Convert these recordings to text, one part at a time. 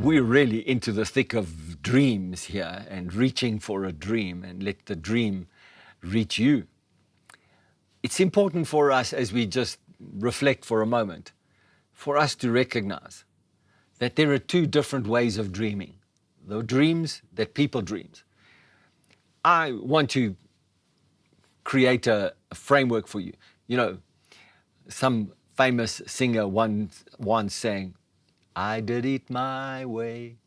we're really into the thick of dreams here and reaching for a dream and let the dream reach you. It's important for us, as we just reflect for a moment, for us to recognize that there are two different ways of dreaming. The dreams that people dream. I want to create a framework for you. You know, some famous singer once sang, "I did it my way."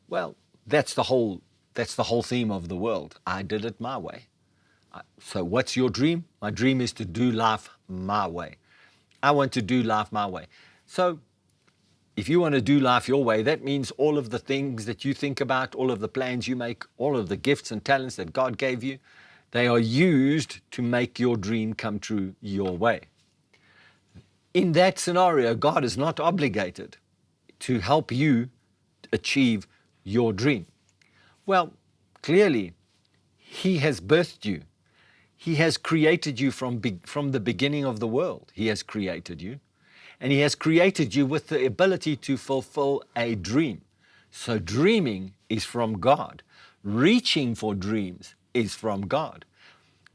Well, that's the whole theme of the world. I did it my way. So what's your dream? My dream is to do life my way. I want to do life my way. So if you want to do life your way, that means all of the things that you think about, all of the plans you make, all of the gifts and talents that God gave you, they are used to make your dream come true your way. In that scenario, God is not obligated to help you achieve your dream. Well, clearly, He has birthed you. He has created you from the beginning of the world. He has created you. And He has created you with the ability to fulfill a dream. So dreaming is from God. Reaching for dreams is from God.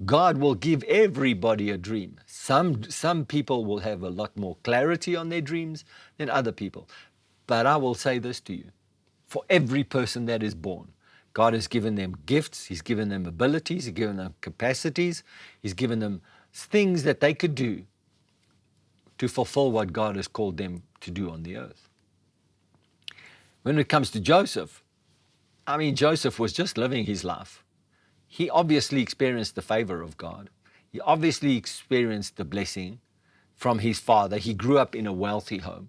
God will give everybody a dream. Some people will have a lot more clarity on their dreams than other people. But I will say this to you. For every person that is born, God has given them gifts, He's given them abilities, He's given them capacities, He's given them things that they could do to fulfill what God has called them to do on the earth. When it comes to Joseph, Joseph was just living his life. He obviously experienced the favor of God. He obviously experienced the blessing from his father. He grew up in a wealthy home,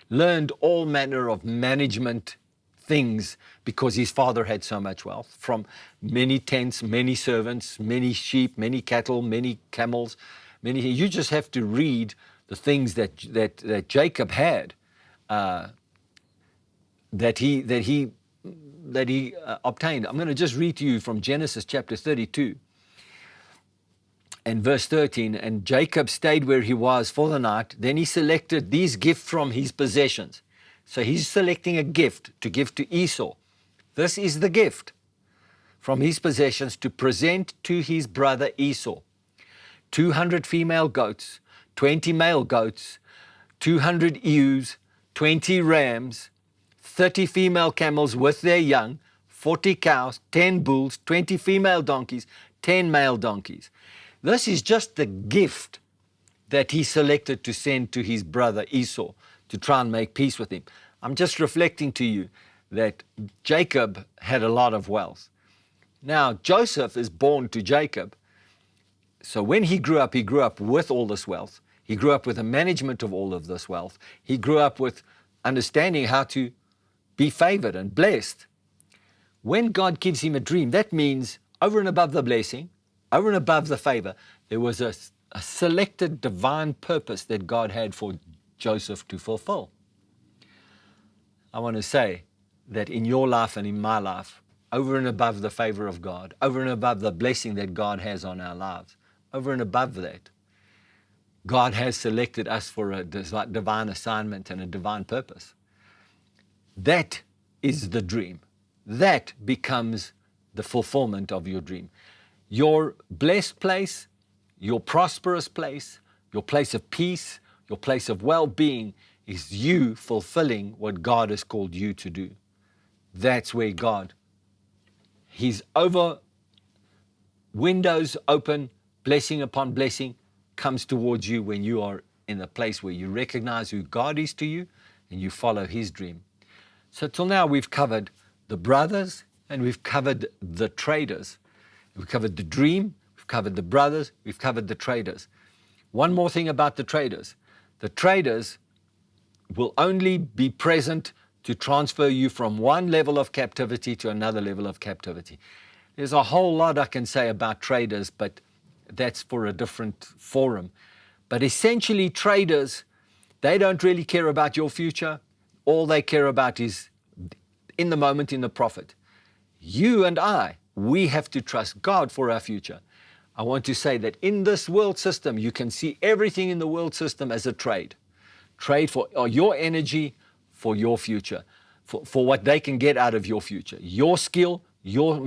learned all manner of management things because his father had so much wealth, from many tents, many servants, many sheep, many cattle, many camels, you just have to read the things that Jacob had, that he obtained. I'm going to just read to you from Genesis chapter 32 and verse 13. "And Jacob stayed where he was for the night. Then he selected these gifts from his possessions." So he's selecting a gift to give to Esau. This is the gift from his possessions to present to his brother Esau: 200 female goats, 20 male goats, 200 ewes, 20 rams, 30 female camels with their young, 40 cows, 10 bulls, 20 female donkeys, 10 male donkeys. This is just the gift that he selected to send to his brother Esau to try and make peace with him. I'm just reflecting to you that Jacob had a lot of wealth. Now, Joseph is born to Jacob. So when he grew up with all this wealth. He grew up with the management of all of this wealth. He grew up with understanding how to be favored and blessed. When God gives him a dream, that means over and above the blessing, over and above the favor, there was a selected divine purpose that God had for Joseph to fulfill. I want to say that in your life and in my life, over and above the favor of God, over and above the blessing that God has on our lives, over and above that, God has selected us for a divine assignment and a divine purpose. That is the dream. That becomes the fulfillment of your dream. Your blessed place, your prosperous place, your place of peace, your place of well-being is you fulfilling what God has called you to do. That's where God, He's over, windows open, blessing upon blessing comes towards you when you are in a place where you recognize who God is to you and you follow His dream. So till now we've covered the brothers and we've covered the traders. We've covered the dream, we've covered the brothers, we've covered the traders. One more thing about the traders. The traders will only be present to transfer you from one level of captivity to another level of captivity. There's a whole lot I can say about traders, but that's for a different forum. But essentially, traders, they don't really care about your future. All they care about is in the moment, in the profit. You and I, we have to trust God for our future. I want to say that in this world system, you can see everything in the world system as a trade. Trade for your energy, for your future. for what they can get out of your future. Your skill, your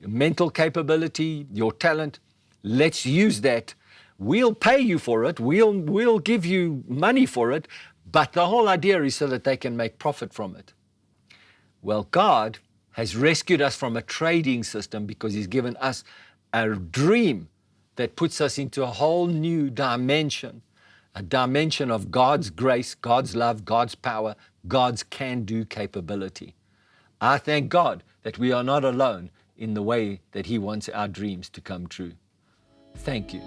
mental capability, your talent, let's use that. We'll pay you for it. We'll give you money for it. But the whole idea is so that they can make profit from it. Well, God has rescued us from a trading system because He's given us a dream that puts us into a whole new dimension, a dimension of God's grace, God's love, God's power, God's can-do capability. I thank God that we are not alone in the way that He wants our dreams to come true. Thank you.